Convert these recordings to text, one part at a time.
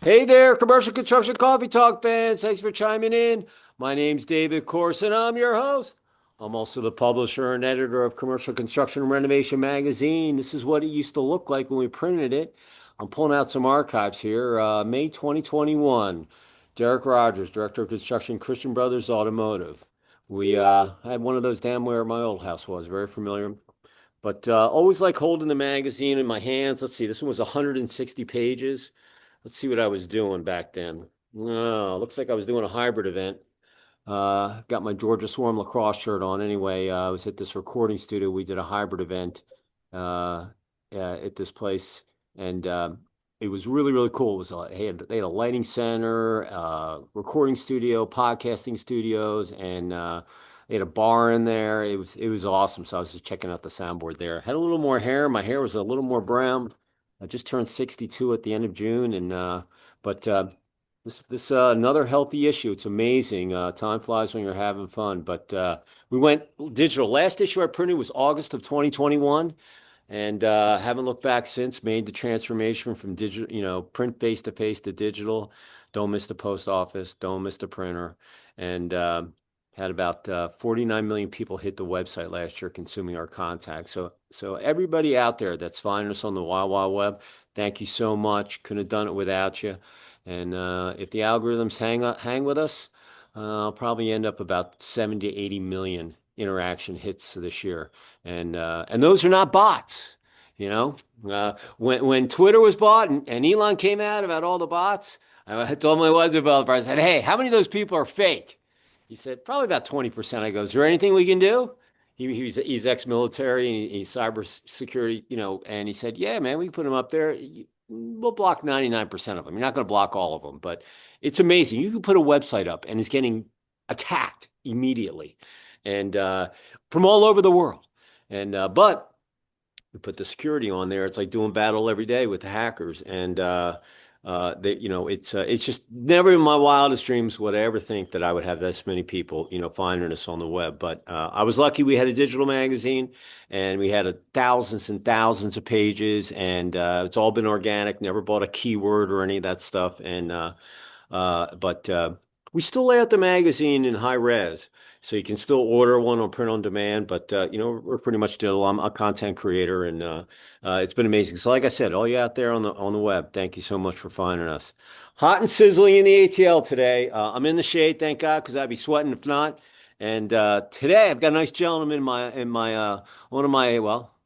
Hey there, commercial construction coffee talk fans. Thanks for chiming in. My name's David Corson. I'm your host. I'm also the publisher and editor of Commercial Construction and Renovation Magazine. This is what it used to look like when we printed it. I'm pulling out some archives here. May 2021. Derek Rogers, Director of Construction, Christian Brothers Automotive. We had one of those down where my old house was. Very familiar. But always like holding the magazine in my hands. Let's see, this one was 160 pages. Let's see what I was doing back then. Oh, looks like I was doing a hybrid event. Got my Georgia Swarm lacrosse shirt on. Anyway, I was at this recording studio. We did a hybrid event uh, at this place, and it was really, really cool. It was they had a lighting center, recording studio, podcasting studios, and they had a bar in there. It was awesome. So I was just checking out the soundboard there. Had a little more hair. My hair was a little more brown. I just turned 62 at the end of June, and but this another healthy issue. It's amazing. Time flies when you're having fun. But we went digital. Last issue I printed was August of 2021, and haven't looked back since. Made the transformation from digital, print face to face to digital. Don't miss the post office. Don't miss the printer. And had about 49 million people hit the website last year consuming our content. So everybody out there that's finding us on the Wild Wild Web, thank you so much. Couldn't have done it without you. And if the algorithms hang with us, I'll probably end up about 70 to 80 million interaction hits this year. And those are not bots. When Twitter was bought and Elon came out about all the bots, I told my web developer, I said, hey, how many of those people are fake? He said, probably about 20%. I go, is there anything we can do? He's ex-military and he's cyber security, and he said, yeah, man, we can put him up there. We'll block 99% of them. You're not going to block all of them, but it's amazing. You can put a website up and it's getting attacked immediately and from all over the world. But we put the security on there. It's like doing battle every day with the hackers. And it's just never in my wildest dreams would I ever think that I would have this many people, finding us on the web. But I was lucky we had a digital magazine and we had thousands and thousands of pages, and it's all been organic. Never bought a keyword or any of that stuff. But we still lay out the magazine in high res, so you can still order one on print on demand. But we're pretty much digital. I'm a content creator, and it's been amazing. So, like I said, all you out there on the web, thank you so much for finding us. Hot and sizzling in the ATL today. I'm in the shade, thank God, because I'd be sweating if not. And today I've got a nice gentleman in my one of my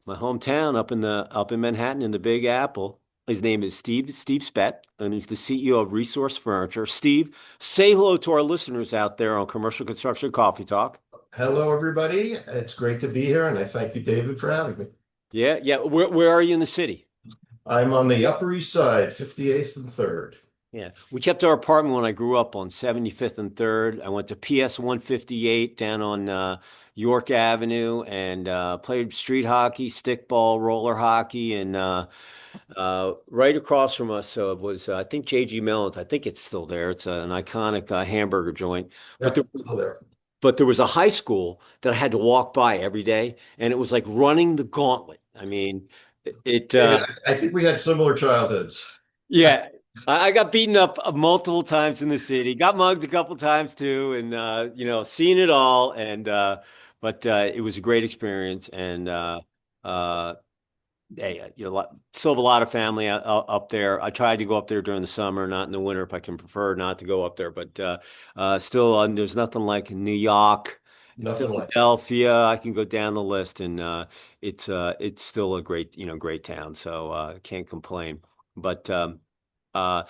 hometown up in Manhattan in the Big Apple. His name is Steve Spett, and he's the CEO of Resource Furniture. Steve, say hello to our listeners out there on Commercial Construction Coffee Talk. Hello, everybody. It's great to be here, and I thank you, David, for having me. Yeah, yeah. Where are you in the city? I'm on the Upper East Side, 58th and 3rd. Yeah, we kept our apartment when I grew up on 75th and 3rd. I went to PS 158 down on York Avenue and played street hockey, stickball, roller hockey, and right across from us, so it was, I think, JG Mellon's. I think it's still there. It's an iconic hamburger joint. But there, Yep, still there. but there was a high school that I had to walk by every day, and it was like running the gauntlet. I mean, it. David, I think we had similar childhoods. Yeah, I got beaten up multiple times in the city. Got mugged a couple times too, and seen it all. And but it was a great experience, and uh, hey, still have a lot of family up there. I tried to go up there during the summer, not in the winter, if I can prefer not to go up there. But still, there's nothing like New York, Nothing like it. Philadelphia. I can go down the list, and it's still a great town. So can't complain. But uh,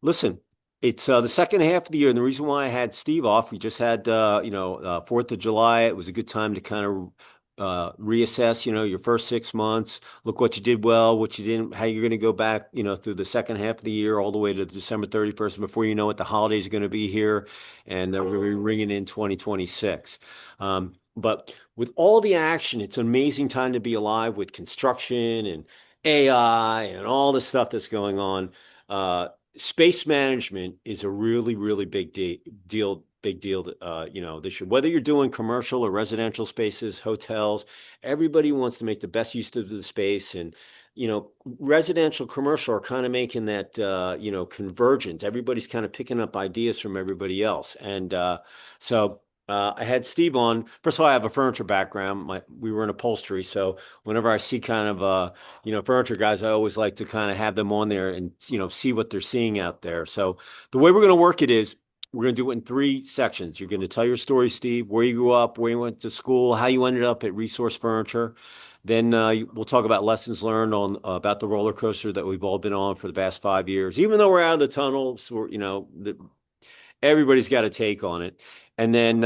listen, it's the second half of the year, and the reason why I had Steve off, we just had 4th of July. It was a good time to kind of reassess, your first 6 months, look what you did well, what you didn't, how you're going to go back, through the second half of the year, all the way to December 31st, before you know it, the holidays are going to be here, and we're going to be ringing in 2026. But with all the action, it's an amazing time to be alive with construction and AI and all the stuff that's going on. Space management is a really, really big deal, this year. Whether you're doing commercial or residential spaces, hotels, everybody wants to make the best use of the space. And residential, commercial are kind of making that, convergence. Everybody's kind of picking up ideas from everybody else. I had Steve on. First of all, I have a furniture background. We were in upholstery. So whenever I see kind of, furniture guys, I always like to kind of have them on there and, see what they're seeing out there. So the way we're going to work it is we're going to do it in three sections. You're going to tell your story, Steve, where you grew up, where you went to school, how you ended up at Resource Furniture. Then we'll talk about lessons learned on about the roller coaster that we've all been on for the past 5 years. Even though we're out of the tunnel, so everybody's got a take on it. And then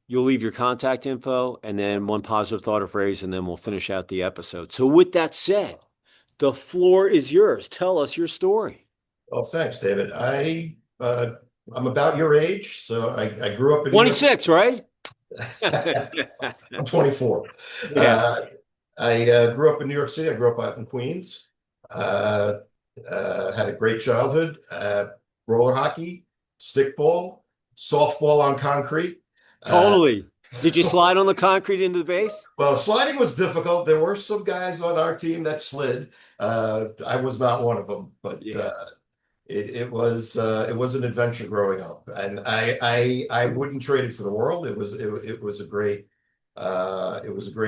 you'll leave your contact info, and then one positive thought or phrase, and then we'll finish out the episode. So with that said, the floor is yours. Tell us your story. Well, thanks, David. I'm about your age, so I grew up in New York. 26, right? I'm 24. Yeah. I grew up in New York City. I grew up out in Queens. Uh, had a great childhood. Roller hockey, stickball, softball on concrete. Uh, Totally. Did you slide on the concrete into the base? well, sliding was difficult. There were some guys on our team that slid. I was not one of them, but Yeah. it was an adventure growing up, and I wouldn't trade it for the world. It was a great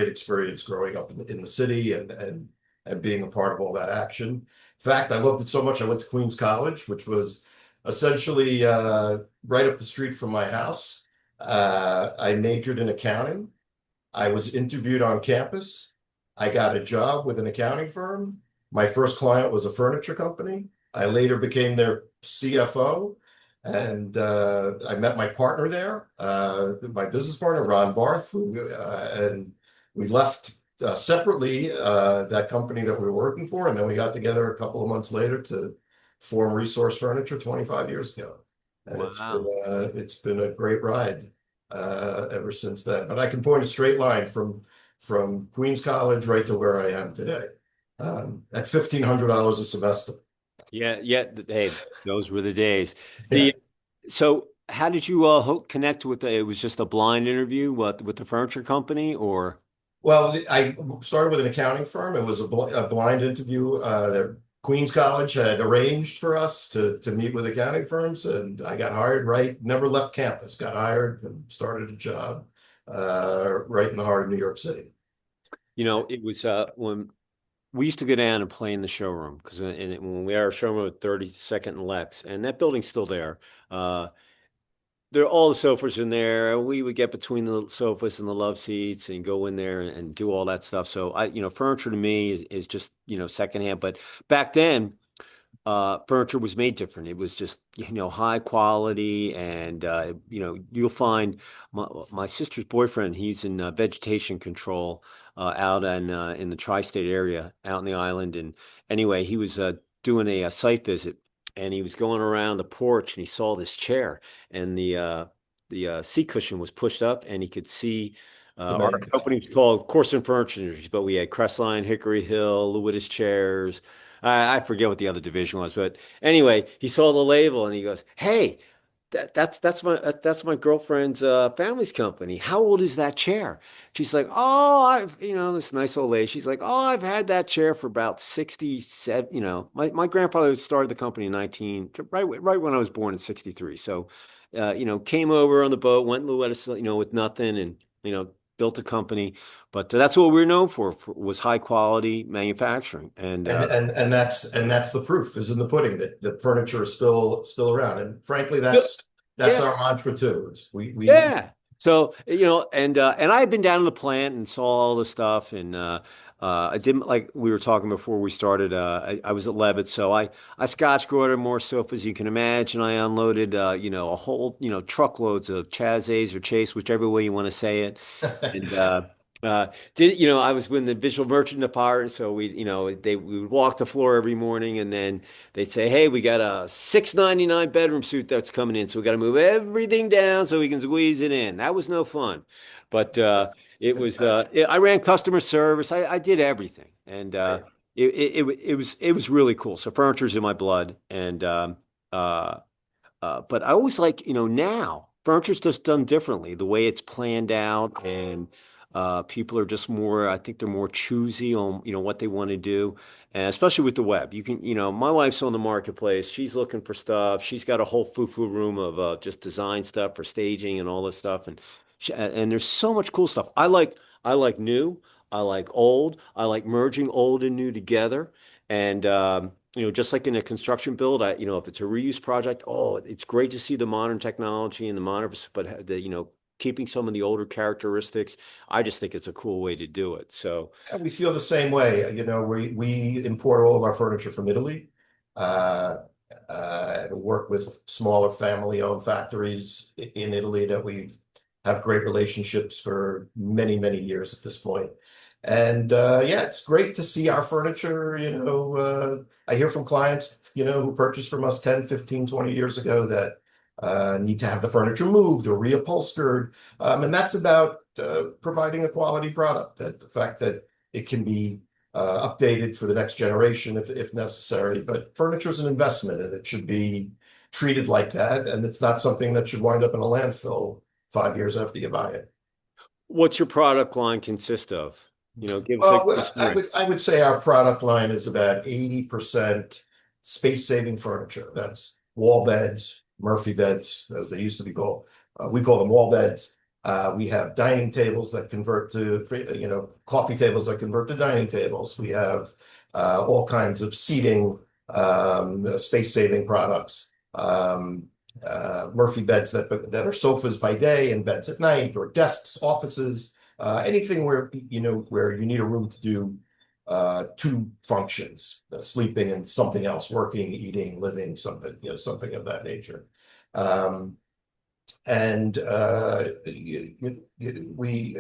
experience growing up in the city and being a part of all that action. In fact, I loved it so much I went to Queens College, which was essentially right up the street from my house. I majored in accounting. I was interviewed on campus. I got a job with an accounting firm. My first client was a furniture company. I later became their CFO, and I met my partner there, my business partner, Ron Barth, and we left separately that company that we were working for, and then we got together a couple of months later to form Resource Furniture 25 years ago. And Wow. it's been a great ride ever since then. But I can point a straight line from Queens College right to where I am today, at $1,500 a semester. Yeah, yeah. Hey, those were the days. Yeah. The So how did you connect with it was just a blind interview with the furniture company or Well, I started with an accounting firm. It was a blind interview that Queens College had arranged for us to meet with accounting firms, and I got hired right, never left campus, got hired and started a job right in the heart of New York City. it was when we used to go down and play in the showroom because when we had our showroom at 32nd and Lex, and that building's still there. Uh, there all the sofas in there, and we would get between the sofas and the love seats and go in there and do all that stuff. So furniture to me is just secondhand. But back then, furniture was made different. It was just, high quality. And, you'll find my sister's boyfriend, he's in vegetation control out in the tri-state area, out in the island. And anyway, he was doing a site visit and he was going around the porch and he saw this chair and the seat cushion was pushed up and he could see The our main company was called Corson Furniture, but we had Crestline, Hickory Hill, Lewis chairs. I forget what the other division was, but anyway, he saw the label and he goes, "Hey, that's my girlfriend's family's company. How old is that chair?" She's like, "Oh, I've this nice old lady." She's like, "Oh, I've had that chair for about 67. My grandfather started the company in 19 right when I was born in 63. So, came over on the boat, went and let us with nothing, and built a company. But that's what we're known for was high quality manufacturing. And and that's the proof is in the pudding that the furniture is still around. And frankly, that's yeah, our mantra too. We yeah. So, and I had been down to the plant and saw all the stuff and I didn't like we were talking before we started I was at Levitt, so I scotch ordered more sofas you can imagine. I unloaded a whole, truckloads of Chaz or Chase, whichever way you want to say it. And I was with the visual merchant department, so we would walk the floor every morning, and then they'd say, "Hey, we got a 699 bedroom suite that's coming in, so we got to move everything down so we can squeeze it in." That was no fun, but it was. I ran customer service. I did everything, and Right. it was really cool. So furniture's in my blood, and uh, but I always like, now furniture's just done differently, the way it's planned out and People are just more, I think they're more choosy on, what they want to do. And especially with the web, my wife's on the marketplace. She's looking for stuff. She's got a whole foo-foo room of just design stuff for staging and all this stuff. And there's so much cool stuff. I like new. I like old. I like merging old and new together. And just like in a construction build, if it's a reuse project, oh, it's great to see the modern technology and the modern, but keeping some of the older characteristics. I just think it's a cool way to do it. So, And we feel the same way. We import all of our furniture from Italy, uh, and work with smaller family-owned factories in Italy that we have great relationships for many, many years at this point. And yeah, it's great to see our furniture. I hear from clients, who purchased from us 10, 15, 20 years ago that need to have the furniture moved or reupholstered. And that's about providing a quality product. That the fact that it can be updated for the next generation if necessary. But furniture is an investment and it should be treated like that. And it's not something that should wind up in a landfill 5 years after you buy it. what's your product line consist of? Give us a Well, I summary. would I would say our product line is about 80% space-saving furniture. That's wall beds, Murphy beds, as they used to be called. We call them wall beds. We have dining tables that convert to, coffee tables that convert to dining tables. We have all kinds of seating, space-saving products. Murphy beds that are sofas by day and beds at night, or desks, offices. Anything where you need a room to do two functions, sleeping and something else, working, eating, living, something of that nature. Um, and we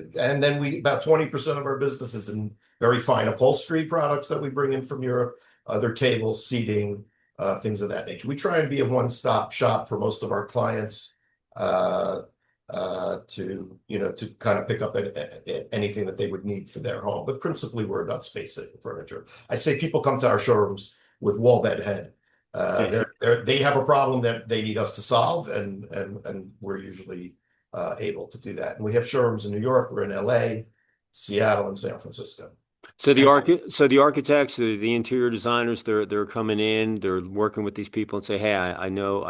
about 20% of our business is in very fine upholstery products that we bring in from Europe, other tables, seating, things of that nature. We try and be a one-stop shop for most of our clients. Uh, to kind of pick up anything that they would need for their home. But principally, we're about space saving furniture. I say people come to our showrooms with wall bed head. They have a problem that they need us to solve, and we're usually able to do that. And we have showrooms in New York, we're in LA, Seattle, and San Francisco. So the architects, the interior designers, they're coming in, they're working with these people and say, hey, I know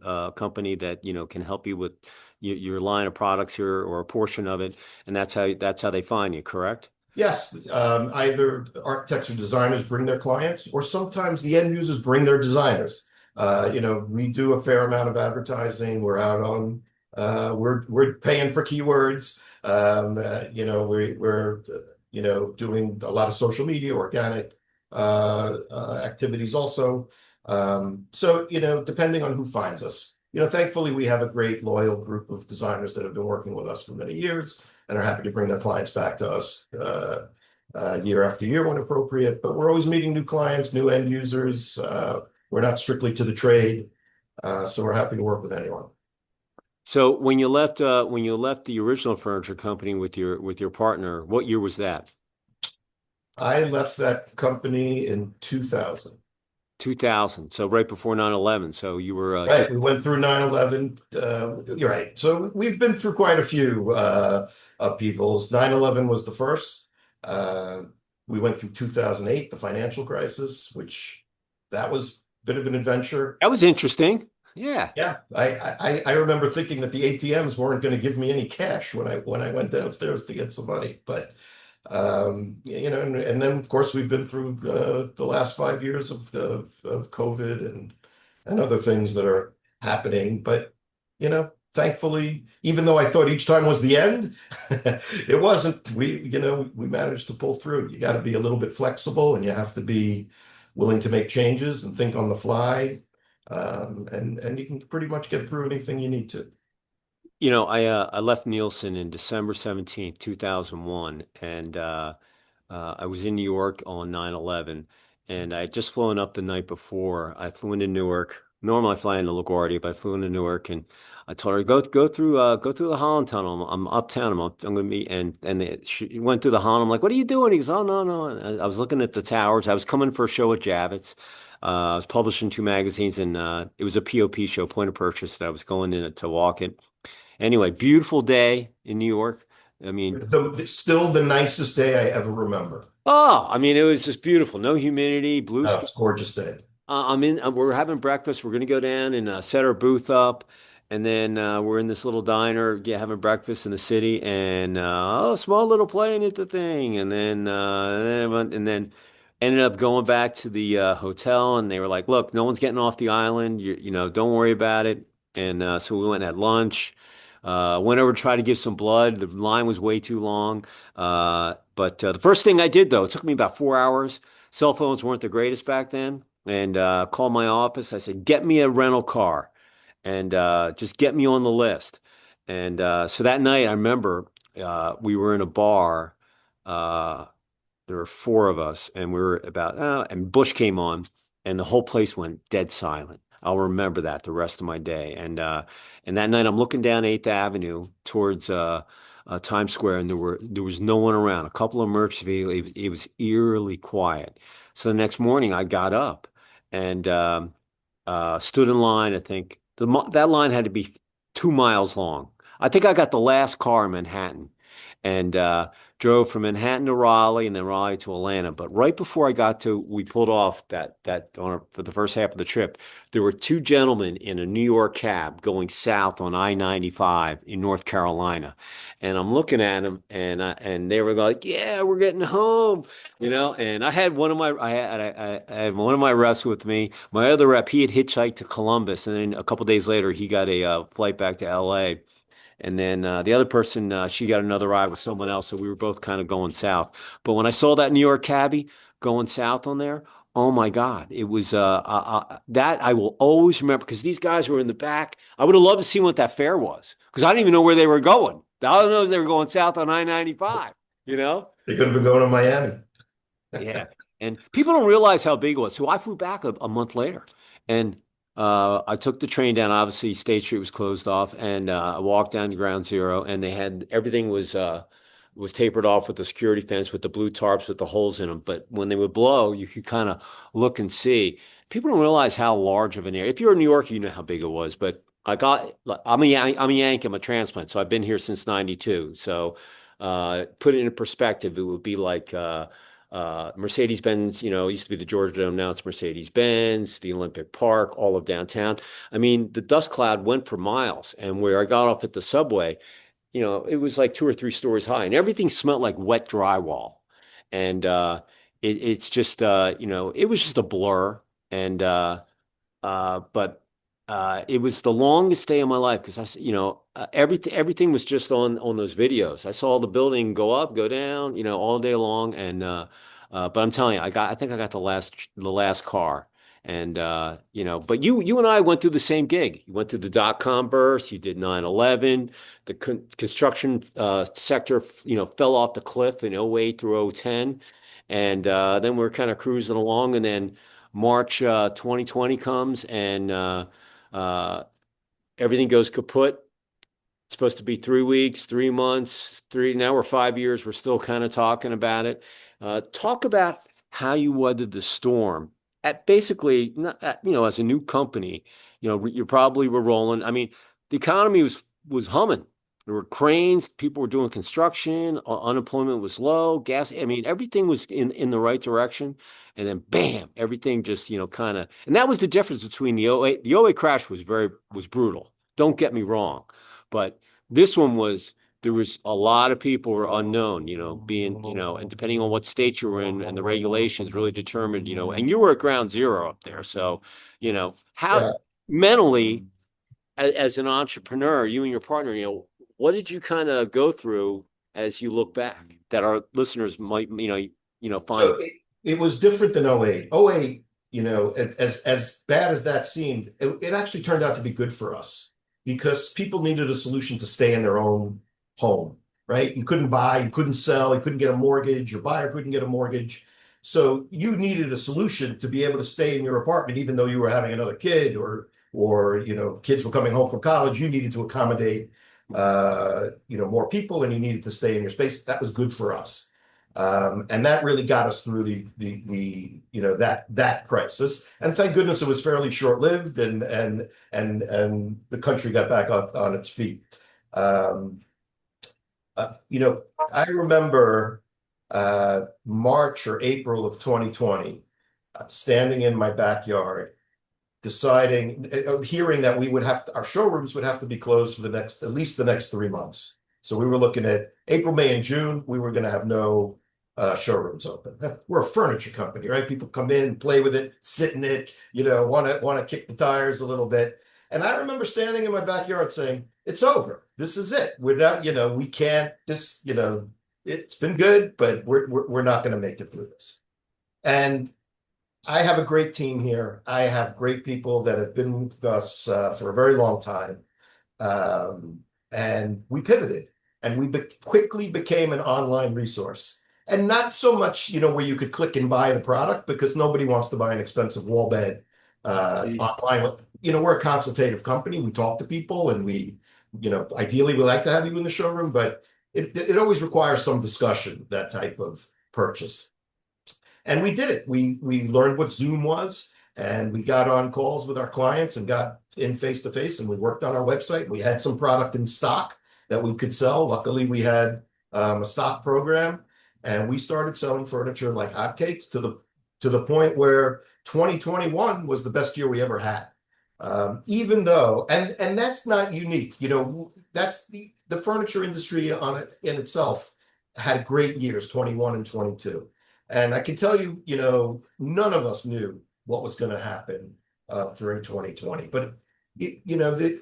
a company that can help you with your line of products here or a portion of it, and that's how they find you, correct? Yes, either architects or designers bring their clients, or sometimes the end users bring their designers. We do a fair amount of advertising. We're out on, we're paying for keywords. We're doing a lot of social media, organic activities also. So depending on who finds us. Thankfully, we have a great loyal group of designers that have been working with us for many years and are happy to bring their clients back to us year after year when appropriate. But we're always meeting new clients, new end users. We're not strictly to the trade, so we're happy to work with anyone. So when you left the original furniture company with your partner, what year was that? I left that company in 2000. 2000. So right before 9/11. So you were Right, we went through 9/11. You're right. So we've been through quite a few upheavals. 9/11 was the first. Uh, we went through 2008, the financial crisis, which that was a bit of an adventure. that was interesting. Yeah. Yeah, I remember thinking that the ATMs weren't going to give me any cash when I went downstairs to get some money. But and then of course we've been through the last 5 years of COVID and other things that are happening. But thankfully, even though I thought each time was the end, it wasn't. We managed to pull through. You got to be a little bit flexible, and you have to be willing to make changes and think on the fly. And you can pretty much get through anything you need to. I left Nielsen in December 17th, 2001, and I was in New York on 9/11, and I had just flown up the night before. I flew into Newark. Normally I fly into LaGuardia, but I flew into Newark, and I told her go through the Holland Tunnel. I'm uptown. I'm going to be she went through the Holland. I'm like, what are you doing? He goes, oh no no. And I was looking at the towers. I was coming for a show at Javits. I was publishing two magazines, and it was a POP show, point of purchase, that I was going in to walk it. Anyway, beautiful day in New York. I mean, Still the nicest day I ever remember. oh, I mean, it was just beautiful. No humidity, blue Oh, sky. it's a gorgeous day. I'm in. We're having breakfast. We're gonna go down and set our booth up, and then we're in this little diner, yeah, having breakfast in the city, and oh, small little plane at the thing, and then ended up going back to the hotel, and they were like, "Look, no one's getting off the island. Don't worry about it." And so we went and had lunch. Went over to try to give some blood. The line was way too long. But the first thing I did, though, it took me about 4 hours. Cell phones weren't the greatest back then, and called my office. I said, "Get me a rental car, and just get me on the list." And so that night, I remember we were in a bar. Uh, there were four of us, and we were and Bush came on, and the whole place went dead silent. I'll remember that the rest of my day. And that night, I'm looking down 8th Avenue towards Times Square, and there was no one around. A couple of merch vehicles. It was eerily quiet. So the next morning, I got up and stood in line. I think that line had to be 2 miles long. I think I got the last car in Manhattan, and drove from Manhattan to Raleigh and then Raleigh to Atlanta. But right before we pulled off for the first half of the trip, there were two gentlemen in a New York cab going south on I-95 in North Carolina, and I'm looking at them, and they were like, "Yeah, we're getting home," And I had I had one of my reps with me. My other rep, he had hitchhiked to Columbus, and then a couple days later, he got a flight back to L.A. And then the other person, she got another ride with someone else. So we were both kind of going south. But when I saw that New York cabbie going south on there, oh my God, it was that I will always remember because these guys were in the back. I would have loved to see what that fare was because I didn't even know where they were going. All I know is they were going south on I-95, you know? They could have been going to Miami. Yeah. And people don't realize how big it was. So I flew back a month later and I took the train down. Obviously, State Street was closed off, and I walked down to Ground Zero, and they had everything was tapered off with the security fence with the blue tarps with the holes in them. But when they would blow, you could kind of look and see. People don't realize how large of an area. If you're in New York, you know how big it was. But I'm a Yankee, I'm a transplant, so I've been here since '92. So put it in perspective, it would be like Mercedes-Benz, it used to be the Georgia Dome, now it's Mercedes-Benz, the Olympic Park, all of downtown. I mean, the dust cloud went for miles. And where I got off at the subway, it was like 2 or 3 stories high, and everything smelled like wet drywall. And it's just, it was just a blur. And but it was the longest day of my life because everything was just on those videos. I saw the building go up, go down, all day long. And but I'm telling you, I think I got the last car. And but you and I went through the same gig. You went through the dot-com burst. You did 9/11. The construction sector, fell off the cliff in '08 through '10, and then we're kind of cruising along, and then March 2020 comes, and uh, everything goes kaput. It's supposed to be 3 weeks, 3 months, now we're 5 years. We're still kind of talking about it. Talk about how you weathered the storm at basically, not as a new company, you probably were rolling. I mean, the economy was humming. There were cranes, people were doing construction, unemployment was low, gas. I mean, everything was in the right direction. And then bam, everything just, kind of, and that was the difference between the '08. The '08 crash was brutal. Don't get me wrong. But this one there was a lot of people were unknown, and depending on what state you were in and the regulations really determined, and you were at ground zero up there. So, how Yeah. mentally, as an entrepreneur, you and your partner, what did you kind of go through as you look back that our listeners might, find? So it was different than '08. '08, as bad as that seemed, it actually turned out to be good for us because people needed a solution to stay in their own home, right? You couldn't buy, you couldn't sell, you couldn't get a mortgage, your buyer couldn't get a mortgage. So you needed a solution to be able to stay in your apartment, even though you were having another kid or kids were coming home from college. You needed to accommodate more people, and you needed to stay in your space. That was good for us. And that really got us through that crisis. And thank goodness it was fairly short-lived, and the country got back on its feet. Um, You know, I remember March or April of 2020, standing in my backyard, deciding, hearing that we would have to, our showrooms would have to be closed for the next, at least the next 3 months. So we were looking at April, May, and June. We were going to have no showrooms open. We're a furniture company, right? People come in, play with it, sit in it, want to kick the tires a little bit. And I remember standing in my backyard saying, "It's over. This is it. We're not, we can't. It's been good, but we're not going to make it through this." And I have a great team here. I have great people that have been with us for a very long time. Um, and we pivoted and we quickly became an online resource. And not so much, where you could click and buy the product because nobody wants to buy an expensive wall bed online. We're a consultative company. We talk to people and ideally we like to have you in the showroom, but it always requires some discussion, that type of purchase. And we did it. We learned what Zoom was, and we got on calls with our clients and got in face to face, and we worked on our website. We had some product in stock that we could sell. Luckily, we had a stock program, and we started selling furniture like hotcakes to the point where 2021 was the best year we ever had. Even though, and that's not unique. That's the furniture industry in itself had great years, 21 and 22. And I can tell you, none of us knew what was going to happen during 2020. But the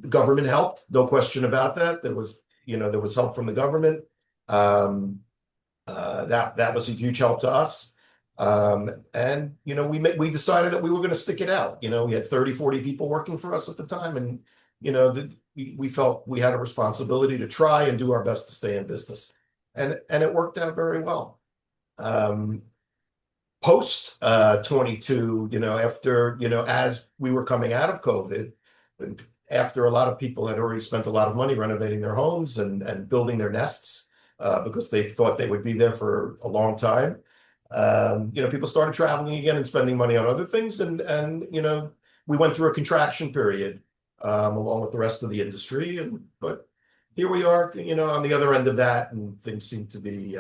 government helped, no question about that. There was help from the government. Um, that was a huge help to us. And we decided that we were going to stick it out. We had 30, 40 people working for us at the time, and we felt we had a responsibility to try and do our best to stay in business. And it worked out very well. Um, Post 22, after, as we were coming out of COVID, after a lot of people had already spent a lot of money renovating their homes and building their nests because they thought they would be there for a long time. People started traveling again and spending money on other things. And we went through a contraction period along with the rest of the industry. But here we are, on the other end of that, and things seem to be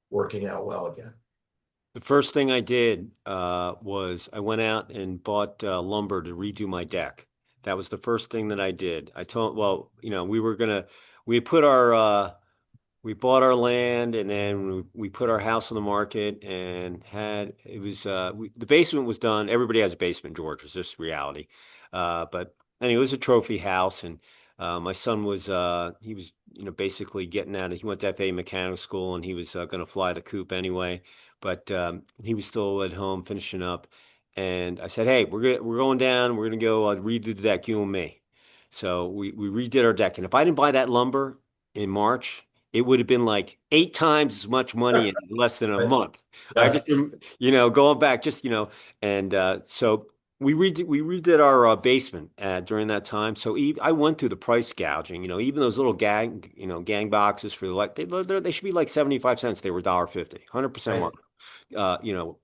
working out well again. The first thing I did was I went out and bought lumber to redo my deck. That was the first thing that I did. Well, we put we bought our land and then we put our house on the market and the basement was done. Everybody has a basement, George. It's just reality. But anyway, it was a trophy house, and my son he was basically getting out of he went to FA mechanic school, and he was going to fly the coop anyway, but he was still at home finishing up. And I said, "Hey, we're going down. We're gonna go redo the deck, you and me." So we redid our deck, and if I didn't buy that lumber in March, it would have been like 8 times as much money in less than a Right. month. I just, Yes. going back, and so we redid our basement during that time. So I went through the price gouging. Even those little gang boxes for they should be like 75 cents. They were $1.50, 100% Right. mark.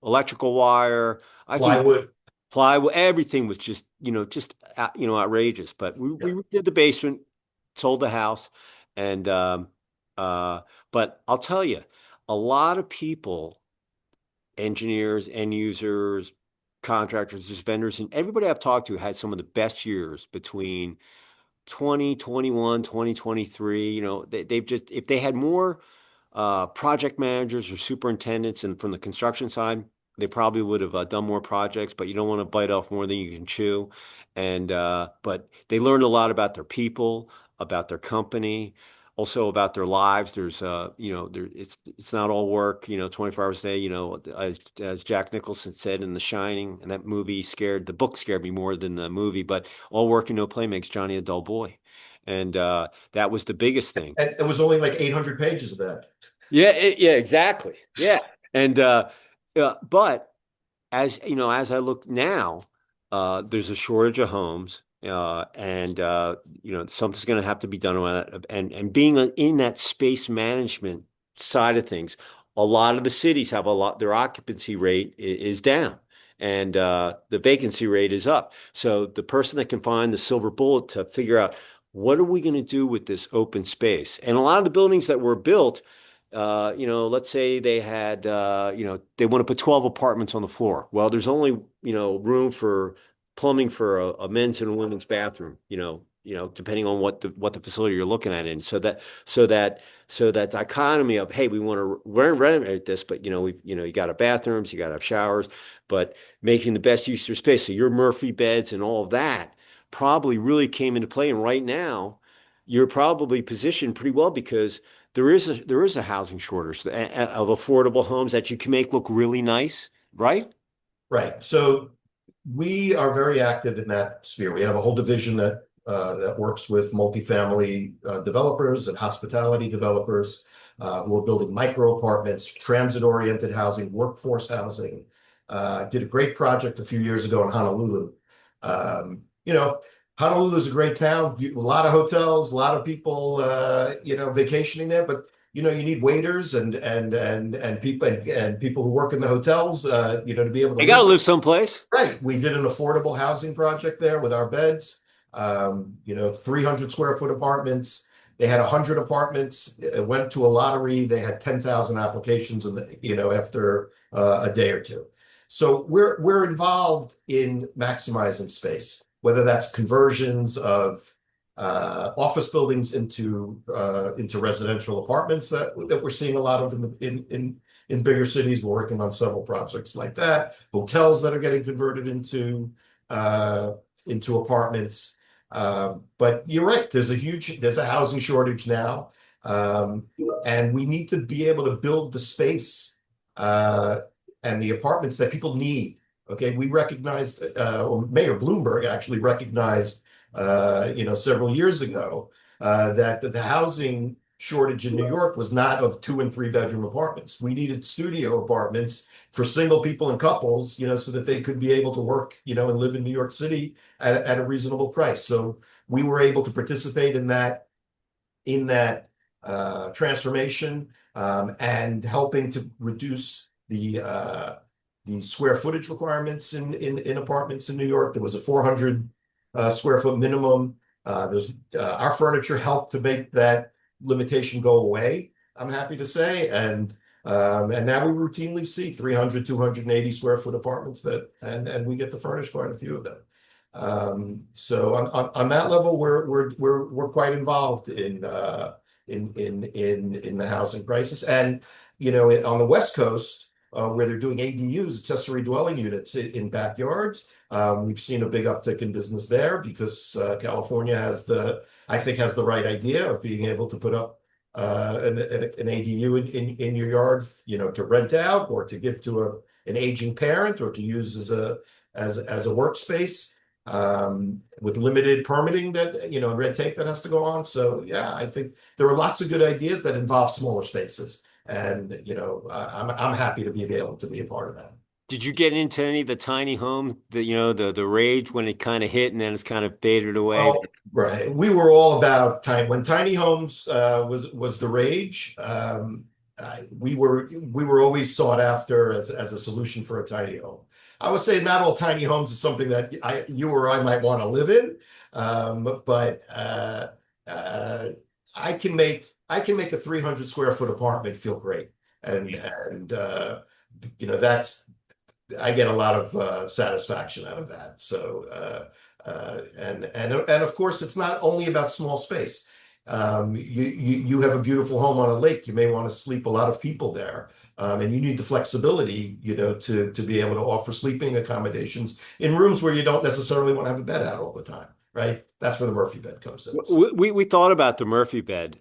Electrical wire. I think Plywood. plywood, everything was outrageous. But we Yeah. did the basement, sold the house, and uh, but I'll tell you, a lot of people, engineers, end users, contractors, just vendors, and everybody I've talked to had some of the best years between 2021, 2023. They've just, if they had more project managers or superintendents and from the construction side, they probably would have done more projects, but you don't want to bite off more than you can chew. And but they learned a lot about their people, about their company, also about their lives. There's it's not all work, 24 hours a day, as Jack Nicholson said in The Shining, and that the book scared me more than the movie, but all work and no play makes Johnny a dull boy. And that was the biggest thing. And it was only like 800 pages of that. Yeah, yeah, exactly. Yeah. And but as I look now, there's a shortage of homes, and something's going to have to be done on that. And being in that space management side of things, a lot of the cities have their occupancy rate is down, and the vacancy rate is up. So the person that can find the silver bullet to figure out, what are we going to do with this open space? And a lot of the buildings that were built, let's say they had, they want to put 12 apartments on the floor. Well, there's only, room for plumbing for a men's and a women's bathroom, depending on what the facility you're looking at. And so that dichotomy of, hey, we want to renovate this, but you got to have bathrooms, you got to have showers, but making the best use of your space. So your Murphy beds and all of that probably really came into play. And right now, you're probably positioned pretty well because there is a housing shortage of affordable homes that you can make look really nice, right? Right. So we are very active in that sphere. We have a whole division that works with multifamily developers and hospitality developers who are building micro apartments, transit-oriented housing, workforce housing. Did a great project a few years ago in Honolulu. You know, Honolulu is a great town. A lot of hotels, a lot of people, vacationing there. But you need waiters and people who work in the hotels, to be able to You got to live. live someplace. Right. We did an affordable housing project there with our beds. 300 square foot apartments. They had 100 apartments. It went to a lottery. They had 10,000 applications, after a day or two. So we're involved in maximizing space, whether that's conversions of office buildings into residential apartments that we're seeing a lot of in bigger cities. We're working on several projects like that. Hotels that are getting converted into apartments. But you're right. There's a housing shortage now, and we need to be able to build the space and the apartments that people need. Okay, we recognized, or Mayor Bloomberg actually recognized, several years ago, that the housing shortage in New York was not of 2 and 3 bedroom apartments. We needed studio apartments for single people and couples, so that they could be able to work, and live in New York City at a reasonable price. So we were able to participate in that transformation, and helping to reduce the square footage requirements in apartments in New York. There was a 400 square foot minimum. There's Our furniture helped to make that limitation go away, I'm happy to say. And now we routinely see 300, 280 square foot apartments and we get to furnish quite a few of them. So on that level, we're quite involved in the housing crisis. And on the West Coast, where they're doing ADUs, accessory dwelling units in backyards, we've seen a big uptick in business there because California I think has the right idea of being able to put up an ADU in your yard, to rent out or to give to an aging parent or to use as a workspace, with limited permitting and red tape that has to go on. So yeah, I think there are lots of good ideas that involve smaller spaces, and I'm happy to be able to be a part of that. Did you get into any of the tiny home, the rage when it kind of hit and then it's kind of faded away? Well, right. We were all about when tiny homes was the rage. We were always sought after as a solution for a tiny home. I would say not all tiny homes is something that you or I might want to live in, but I can make a 300 square foot apartment feel great, and that's I get a lot of satisfaction out of that. So, and of course, it's not only about small space. You have a beautiful home on a lake. You may want to sleep a lot of people there, and you need the flexibility, to be able to offer sleeping accommodations in rooms where you don't necessarily want to have a bed out all the time. Right? That's where the Murphy bed comes in. We thought about the Murphy bed.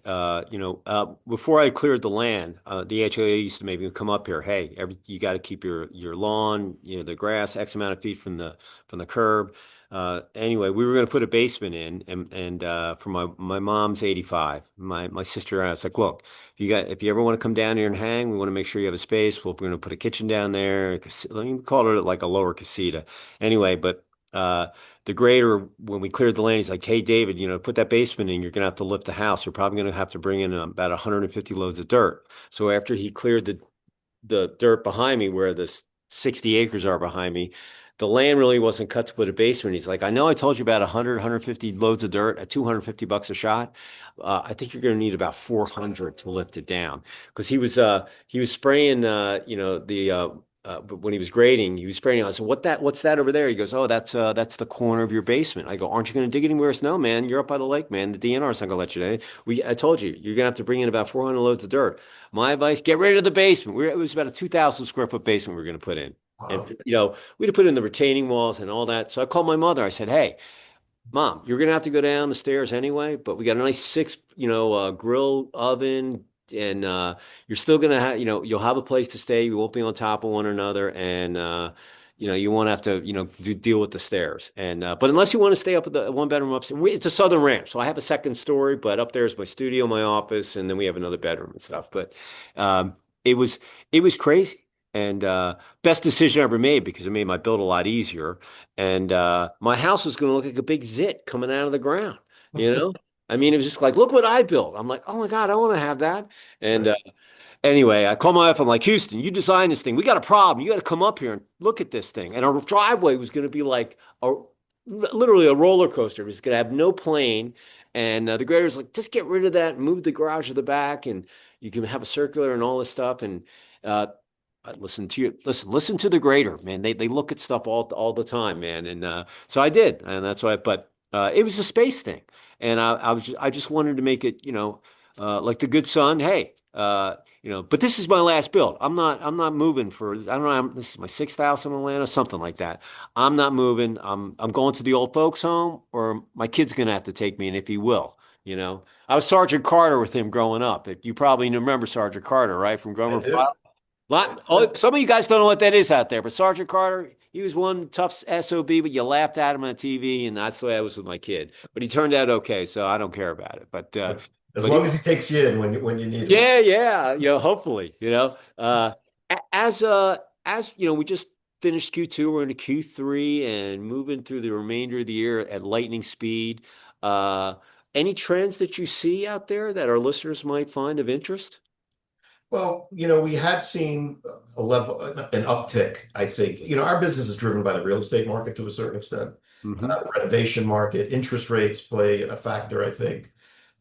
Before I cleared the land, the HOA used to maybe come up here. Hey, you got to keep your lawn, the grass X amount of feet from the curb. Anyway, we were going to put a basement in, and for my mom's 85, my sister and I was like, look, if you ever want to come down here and hang, we want to make sure you have a space. We're going to put a kitchen down there. Let me call it like a lower casita. Anyway, but. The grader, when we cleared the land, he's like, "Hey, David, put that basement in. You're going to have to lift the house. We're probably going to have to bring in about 150 loads of dirt." So after he cleared the dirt behind me where this 60 acres are behind me. The land really wasn't cut to put a basement. He's like, I know I told you about 100, 150 loads of dirt at 250 bucks a shot. I think you're going to need about 400 to lift it down because he was spraying but when he was grading, he was spraying. I said, what's that over there? He goes, oh, that's the corner of your basement. I go, aren't you going to dig anywhere else? No, man, you're up by the lake, man. The DNR's not going to let you in. I told you, you're going to have to bring in about 400 loads of dirt. My advice, get rid of the basement. It was about a 2,000 square foot basement we were going to put in. And, Wow. we'd have put in the retaining walls and all that. So I called my mother. I said, hey, Mom, you're gonna have to go down the stairs anyway, but we got a nice grill oven, and you're still gonna have, you'll have a place to stay. You won't be on top of one another, and you won't have to, deal with the stairs. And but unless you want to stay up at the one bedroom upstairs, it's a southern ranch, so I have a second story, but up there is my studio, my office, and then we have another bedroom and stuff. But um, it was it was crazy, and best decision I ever made because it made my build a lot easier. And my house was going to look like a big zit coming out of the ground, you know? I mean, it was just like, look what I built. I'm like, oh my God, I want to have that. And Right. anyway, I call my wife. I'm like, Houston, you designed this thing. We got a problem. You got to come up here and look at this thing. And our driveway was going to be like literally a roller coaster. It was going to have no plane. And the grader's like, just get rid of that and move the garage to the back, and you can have a circular and all this stuff. And uh, listen to you. Listen to the grader, man. They look at stuff all the time, man. And so I did, and that's why. But it was a space thing, and I just wanted to make it, like the good son. Hey, but this is my last build. I'm not moving for. I don't know. This is my sixth house in Atlanta, something like that. I'm not moving. I'm going to the old folks' home, or my kid's gonna have to take me, and if he will. I was Sergeant Carter with him growing up. You probably remember Sergeant Carter, right, from I Gomer. do. I Some of you guys don't know what that is out there, but Sergeant Carter, he was one tough SOB, but you laughed at him on TV, and that's the way I was with my kid. But he turned out okay, so I don't care about it. But As but he, long as he takes you in when you need him. yeah, hopefully, as we just finished Q2, we're into Q3 and moving through the remainder of the year at lightning speed. Uh, any trends that you see out there that our listeners might find of interest? Well, we had seen an uptick, I think. Our business is driven by the real estate market to a certain extent. Hmm. The renovation market, interest rates play a factor, I think.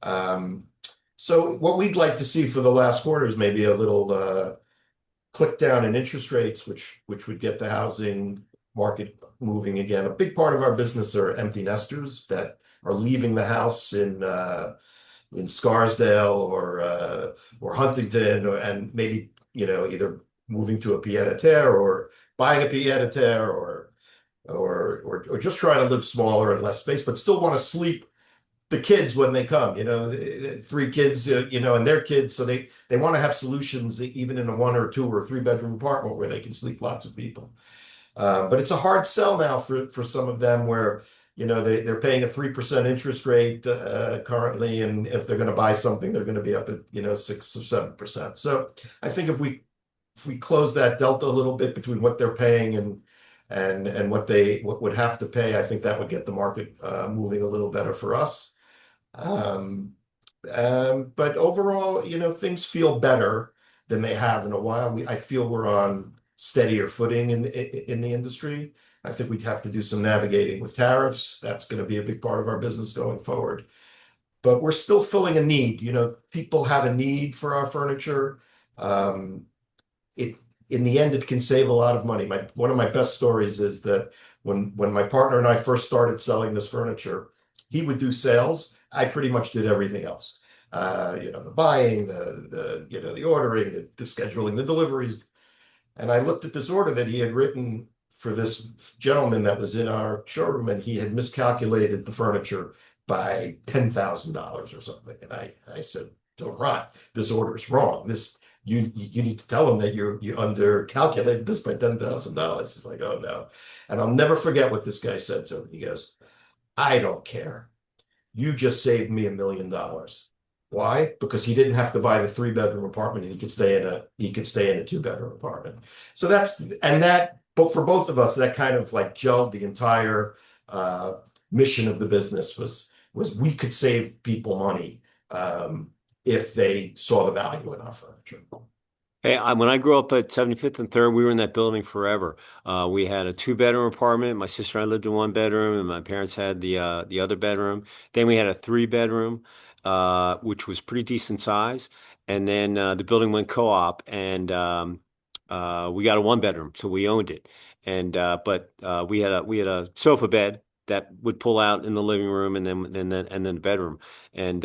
Um, so what we'd like to see for the last quarter is maybe a little click down in interest rates, which would get the housing market moving again. A big part of our business are empty nesters that are leaving the house in Scarsdale or Huntington, and maybe either moving to a pied a terre or buying a pied a terre or just trying to live smaller and less space, but still want to sleep the kids when they come. Three kids, and their kids, so they want to have solutions even in a one or two or three bedroom apartment where they can sleep lots of people. But it's a hard sell now for some of them where, they're paying a 3% interest rate currently. And if they're going to buy something, they're going to be up at, 6 or 7%. So I think if we close that delta a little bit between what they're paying and what would have to pay, I think that would get the market moving a little better for us. Um, but overall, things feel better than they have in a while. I feel we're on steadier footing in the industry. I think we'd have to do some navigating with tariffs. That's going to be a big part of our business going forward. But we're still filling a need. People have a need for our furniture. Um, it In the end, it can save a lot of money. One of my best stories is that when my partner and I first started selling this furniture, he would do sales. I pretty much did everything else. The buying, the ordering, the scheduling, the deliveries. And I looked at this order that he had written for this gentleman that was in our showroom, and he had miscalculated the furniture by $10,000 or something. And I said, "Don't rot. This order is wrong. You need to tell him that you undercalculated this by $10,000." He's like, "Oh no." And I'll never forget what this guy said to him. He goes, "I don't care. You just saved me $1 million." Why? Because he didn't have to buy the three-bedroom apartment, and he could stay in a two-bedroom apartment. So but for both of us, that kind of like gelled the entire mission of the business was we could save people money if they saw the value in our furniture. Hey, when I grew up at 75th and 3rd, we were in that building forever. We had a two-bedroom apartment. My sister and I lived in one bedroom, and my parents had the other bedroom. Then we had a three-bedroom, which was pretty decent size. And then the building went co-op, and we got a one-bedroom, so we owned it. And but we had a sofa bed that would pull out in the living room, and then the bedroom. And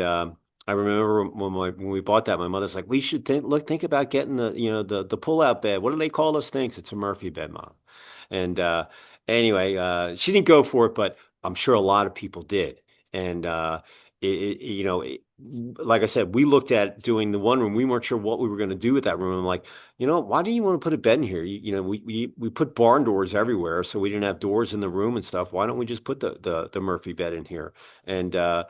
I remember when we bought that, my mother's like, "We should think about getting the pull out bed. What do they call those things? It's a Murphy bed, Mom." And anyway, she didn't go for it, but I'm sure a lot of people did. And like I said, we looked at doing the one room. We weren't sure what we were going to do with that room. I'm like, why do you want to put a bed in here? We put barn doors everywhere, so we didn't have doors in the room and stuff. Why don't we just put the Murphy bed in here? And uh,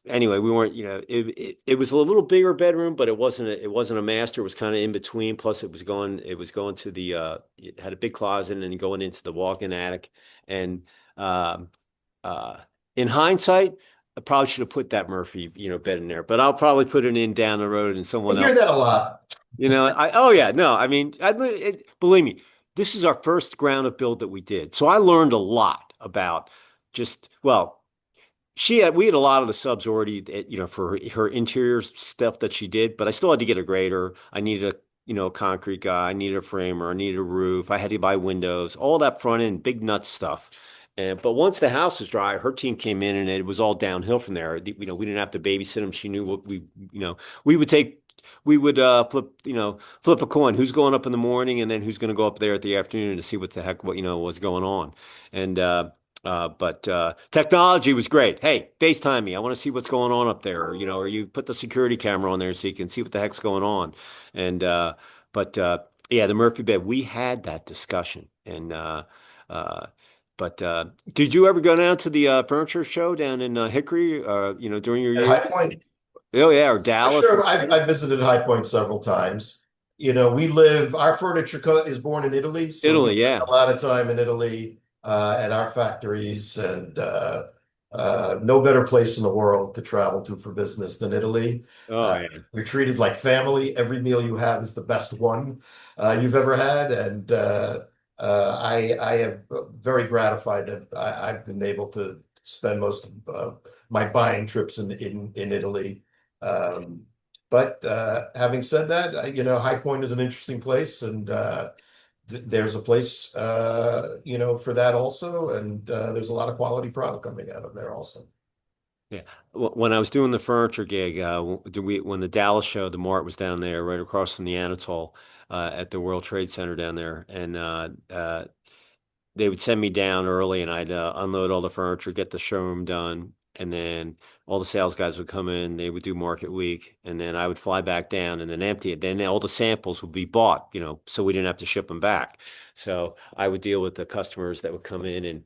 anyway, we weren't, it was a little bigger bedroom, but it wasn't a master. It was kind of in between. Plus, it was going to it had a big closet and then going into the walk-in attic. And um, uh, in hindsight, I probably should have put that Murphy, bed in there. But I'll probably put it in down the road and I someone hear else. that a lot. Oh yeah, no, I mean, believe me, this is our first ground up build that we did. So I learned a lot about well, we had a lot of the subs already, for her interior stuff that she did, but I still had to get a grader. I needed a concrete guy. I needed a framer. I needed a roof. I had to buy windows, all that front end, big nut stuff. But once the house was dry, her team came in and it was all downhill from there. We didn't have to babysit them. She knew what we would take, we would flip a coin. Who's going up in the morning and then who's going to go up there at the afternoon to see what the heck, was going on. And, but technology was great. Hey, FaceTime me. I want to see what's going on up there. Or you put the security camera on there so you can see what the heck's going on. And but yeah, the Murphy bed. We had that discussion. And uh, but did you ever go down to the furniture show down in Hickory? During your At year? High Point, Oh yeah, or Dallas or sure, I visited High Point several times. Our furniture is born in Italy, so we Italy? spend Yeah. a lot of time in Italy at our factories, and no better place in the world to travel to for business than Italy. Oh Uh, yeah. you're treated like family. Every meal you have is the best one you've ever had, and I am very gratified that I've been able to spend most of my buying trips in Italy. Um, but having said that, High Point is an interesting place, and there's a place, for that also, and there's a lot of quality product coming out of there also. Yeah. When I was doing the furniture gig, when the Dallas show, the Mart was down there, right across from the Anatole, at the World Trade Center down there, and they would send me down early, and I'd unload all the furniture, get the showroom done, and then all the sales guys would come in. They would do market week, and then I would fly back down and then empty it. Then all the samples would be bought, so we didn't have to ship them back. So I would deal with the customers that would come in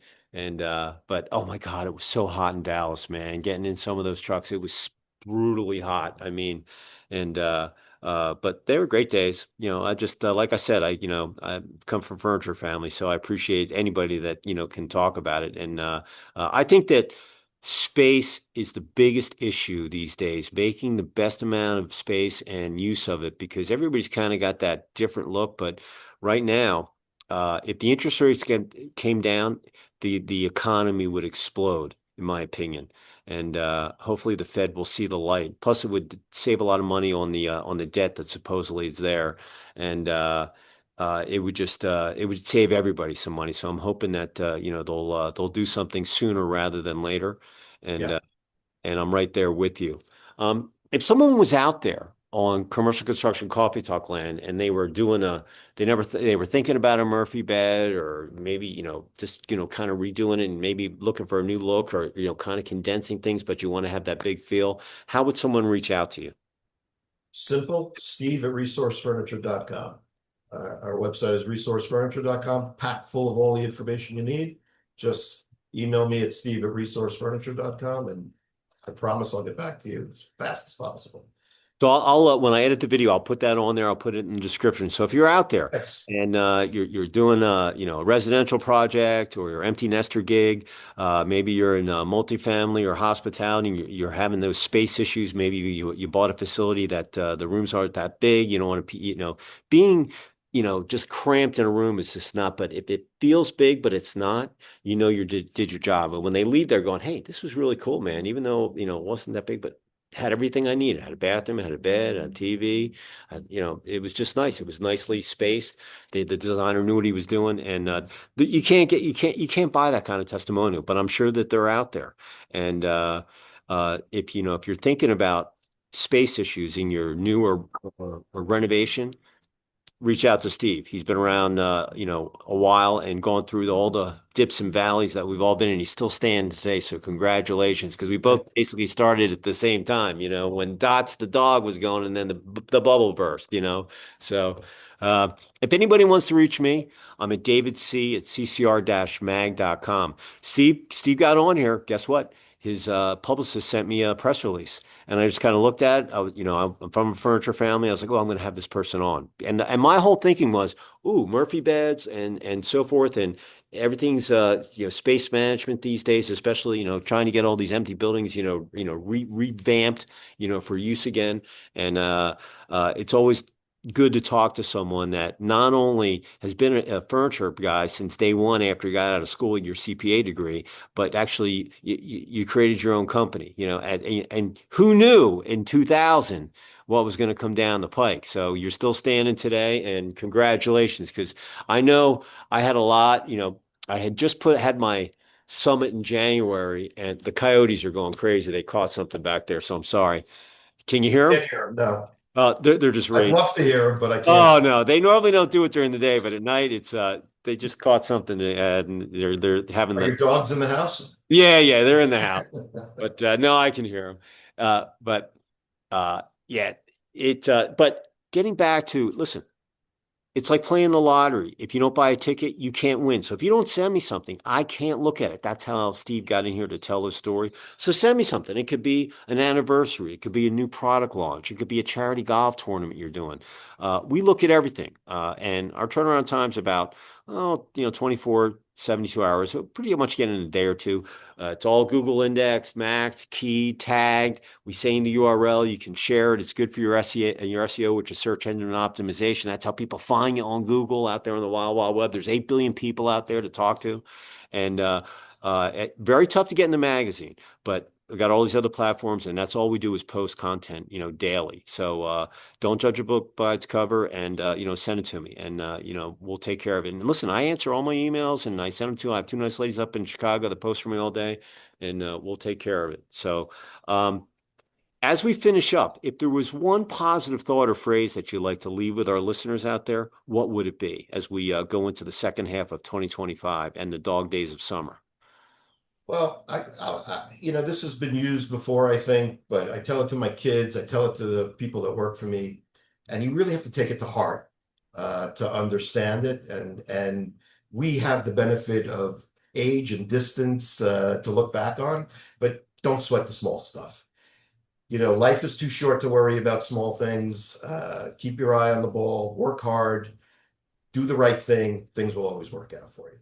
but oh my God, it was so hot in Dallas, man. Getting in some of those trucks, it was brutally hot. I mean, and but they were great days. I just like I said, I come from furniture family, so I appreciate anybody that can talk about it. And I think that space is the biggest issue these days, making the best amount of space and use of it, because everybody's kind of got that different look. But right now, if the interest rates came down, the economy would explode, in my opinion. And hopefully the Fed will see the light. Plus, it would save a lot of money on the debt that supposedly is there, and it would save everybody some money. So I'm hoping that they'll do something sooner rather than later, and Yeah. uh, and I'm right there with you. If someone was out there on commercial construction coffee talk land and they were thinking about a Murphy bed, or maybe, just, kind of redoing it and maybe looking for a new look, or, kind of condensing things, but you want to have that big feel, how would someone reach out to you? Simple, Steve at resourcefurniture.com. Our website is resourcefurniture.com, packed full of all the information you need. Just email me at steve@resourcefurniture.com, and I promise I'll get back to you as fast as possible. So when I edit the video, I'll put that on there. I'll put it in the description. So if you're out there Yes. and you're doing a residential project or your empty nester gig, maybe you're in multifamily or hospitality, and you're having those space issues. Maybe you bought a facility that the rooms aren't that big. You don't want to, being just cramped in a room is just not. But if it feels big, but it's not, you did your job. And when they leave, they're going, "Hey, this was really cool, man." Even though it wasn't that big, but had everything I needed. Had a bathroom, had a bed, had a TV. It was just nice. It was nicely spaced. The designer knew what he was doing, and you can't buy that kind of testimonial. But I'm sure that they're out there. And if you're thinking about space issues in your new or renovation, reach out to Steve. He's been around, a while and gone through all the dips and valleys that we've all been in. He's still standing today. So congratulations, because we both basically started at the same time, when Dots the dog was going and then the bubble burst. So uh, if anybody wants to reach me, I'm at David C. at CCR-mag.com. Steve got on here. Guess what? His publicist sent me a press release. And I just kind of looked at it. I'm from a furniture family. I was like, oh, I'm going to have this person on. And my whole thinking was, ooh, Murphy beds and so forth. And everything's, space management these days, especially, trying to get all these empty buildings, revamped, for use again. And it's always good to talk to someone that not only has been a furniture guy since day one after you got out of school with your CPA degree, but actually you created your own company, and who knew in 2000 what was going to come down the pike. So you're still standing today, and congratulations, because I know I had a lot, I had just had my summit in January, and the coyotes are going crazy. They caught something back there, so I'm sorry. Can you hear them? Can't hear him. No. They're just I'd raging. love to hear him, but I can't. Oh no, they normally don't do it during the day, but at night it's they just caught something, and they're having Are the your dogs in the house? yeah, they're in the house. But no, I can hear them. But yeah, but getting back to, listen, it's like playing the lottery. If you don't buy a ticket, you can't win. So if you don't send me something, I can't look at it. That's how Steve got in here to tell his story. So send me something. It could be an anniversary. It could be a new product launch. It could be a charity golf tournament you're doing. We look at everything. And our turnaround time's about, 24, 72 hours. So pretty much get in a day or two. It's all Google indexed, mapped, keyed, tagged. We say in the URL, you can share it. It's good for your SEO, which is search engine optimization. That's how people find you on Google out there on the wild, wild web. There's 8 billion people out there to talk to. And very tough to get in the magazine, but we got all these other platforms, and that's all we do is post content, daily. So don't judge a book by its cover, and send it to me, and we'll take care of it. And listen, I answer all my emails, and I send them to. I have two nice ladies up in Chicago that post for me all day, and we'll take care of it. So as we finish up, if there was one positive thought or phrase that you'd like to leave with our listeners out there, what would it be as we go into the second half of 2025 and the dog days of summer? Well, this has been used before, I think, but I tell it to my kids, I tell it to the people that work for me, and you really have to take it to heart to understand it. And we have the benefit of age and distance to look back on, but don't sweat the small stuff. Life is too short to worry about small things. Keep your eye on the ball, work hard, do the right thing. Things will always work out for you.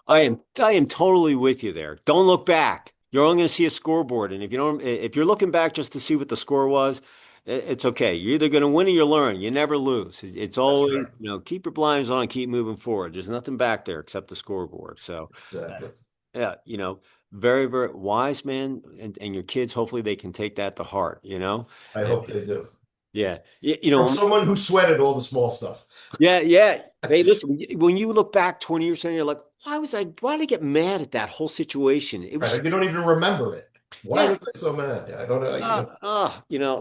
I am totally with you there. Don't look back. You're only going to see a scoreboard, and if you're looking back just to see what the score was, it's okay. You're either going to win or you learn. You never lose. It's That's always, right. keep your blinders on, keep moving forward. There's nothing back there except the scoreboard. So, uh, Exactly. yeah, very, very wise man, and your kids, hopefully they can take that to heart. I And, hope they do. yeah, From someone who sweated all the small stuff. yeah, yeah. Hey, listen, when you look back 20 years later, you're like, why did I get mad at that whole situation? It was, Right. You don't even remember it. Why yeah. was I so mad? I don't know.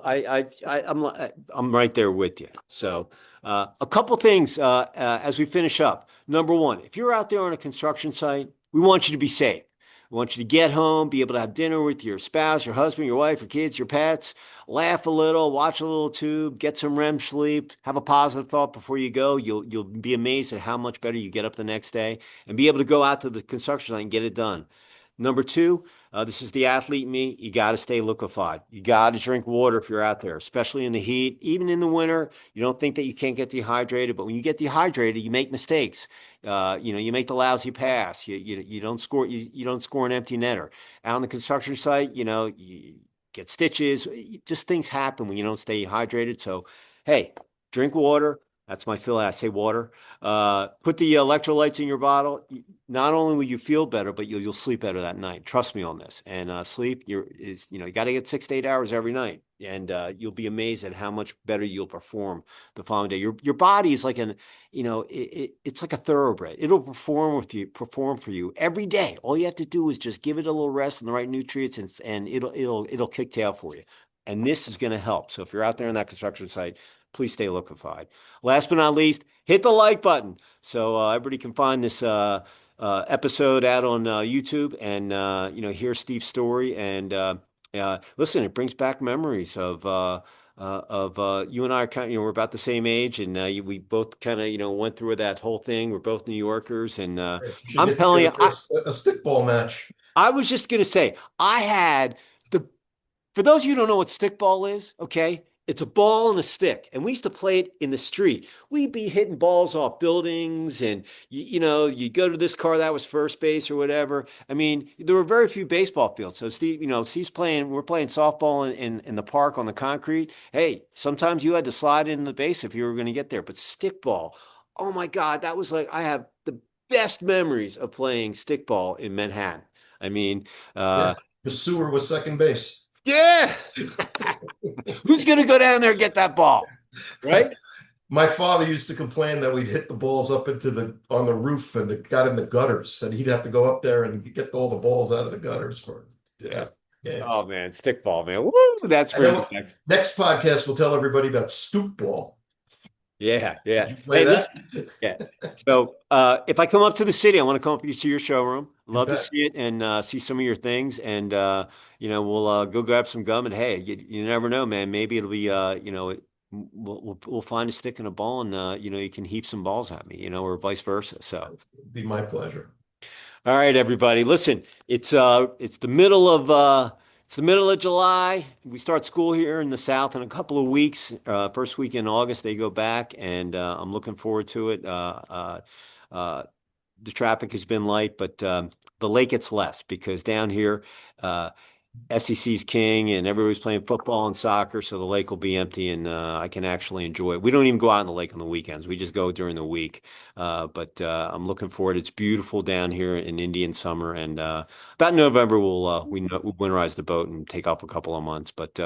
I'm right there with you. So, a couple things as we finish up. Number one, if you're out there on a construction site, we want you to be safe. We want you to get home, be able to have dinner with your spouse, your husband, your wife, your kids, your pets, laugh a little, watch a little tube, get some REM sleep, have a positive thought before you go. You'll be amazed at how much better you get up the next day, and be able to go out to the construction site and get it done. Number two, This is the athlete in me. You got to stay liquefied. You got to drink water if you're out there, especially in the heat. Even in the winter, you don't think that you can't get dehydrated, but when you get dehydrated, you make mistakes. You make the lousy pass. You don't score. You don't score an empty netter. Out on the construction site, you get stitches. Just things happen when you don't stay hydrated. So, hey, drink water. That's my fill. I say water. Put the electrolytes in your bottle. Not only will you feel better, but you'll sleep better that night. Trust me on this. And sleep, you got to get 6 to 8 hours every night, and you'll be amazed at how much better you'll perform the following day. Your body is like it's like a thoroughbred. It'll perform for you every day. All you have to do is just give it a little rest and the right nutrients, and it'll kick tail for you. And this is going to help. So if you're out there on that construction site, please stay liquefied. Last but not least, hit the like button so everybody can find this episode out on YouTube and hear Steve's story. And listen, it brings back memories of you and I are we're about the same age, and we both kind of went through that whole thing. We're both New Yorkers, and You should I'm get telling you, together for a stickball match. I was just gonna say I had the for those of you who don't know what stickball is, okay, it's a ball and a stick. And we used to play it in the street. We'd be hitting balls off buildings, and you go to this car that was first base or whatever. I mean, there were very few baseball fields. So Steve, we're playing softball in the park on the concrete. Hey, sometimes you had to slide in the base if you were going to get there. But stickball, oh my God, that was like I have the best memories of playing stickball in Manhattan. I mean, Yeah, the sewer was second base. yeah. Who's going to go down there and get that ball? Right? My father used to complain that we'd hit the balls up on the roof and it got in the gutters, and he'd have to go up there and get all the balls out of the gutters for yeah. Oh man, stickball, man. Woo, that's really nice. Next podcast we'll tell everybody about stoop ball. Yeah. Did you play that? Yeah. So if I come up to the city, I want to come up to your showroom. Love to bet. see it and see some of your things. And we'll go grab some gum. And hey, you never know, man. Maybe it'll be we'll find a stick and a ball, and you can heap some balls at me, or vice versa. So It'd be my pleasure. all right, everybody. Listen, it's the middle of July. We start school here in the South in a couple of weeks. First week in August, they go back, and I'm looking forward to it. The traffic has been light, but the lake gets less because down here, SEC's king, and everybody's playing football and soccer, so the lake will be empty, and I can actually enjoy it. We don't even go out in the lake on the weekends. We just go during the week. But I'm looking forward. It's beautiful down here in Indian summer, and about November we'll winterize the boat and take off a couple of months. But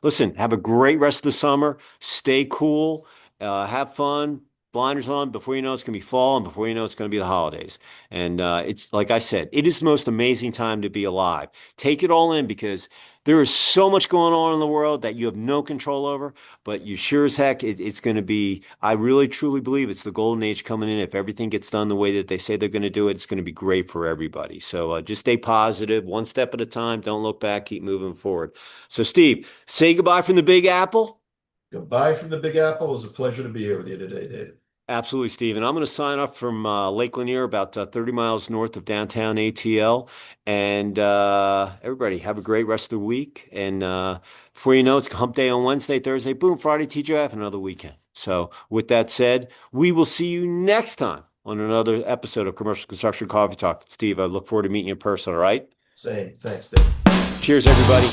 listen, have a great rest of the summer. Stay cool. Have fun. Blinders on. Before you know it's going to be fall, and before you know it's going to be the holidays. And it's like I said, it is the most amazing time to be alive. Take it all in because there is so much going on in the world that you have no control over, but you sure as heck, it's going to be, I really truly believe it's the golden age coming in. If everything gets done the way that they say they're going to do it, it's going to be great for everybody. So just stay positive, one step at a time. Don't look back, keep moving forward. So Steve, say goodbye from the Big Apple. Goodbye from the Big Apple. It was a pleasure to be here with you today, David. Absolutely, Steve. And I'm going to sign off from Lake Lanier, about 30 miles north of downtown ATL. And everybody, have a great rest of the week. And before you know, it's hump day on Wednesday, Thursday, boom, Friday, TGIF, another weekend. So with that said, we will see you next time on another episode of Commercial Construction Coffee Talk. Steve, I look forward to meeting you in person, all right? Same. Thanks, David. Cheers, everybody.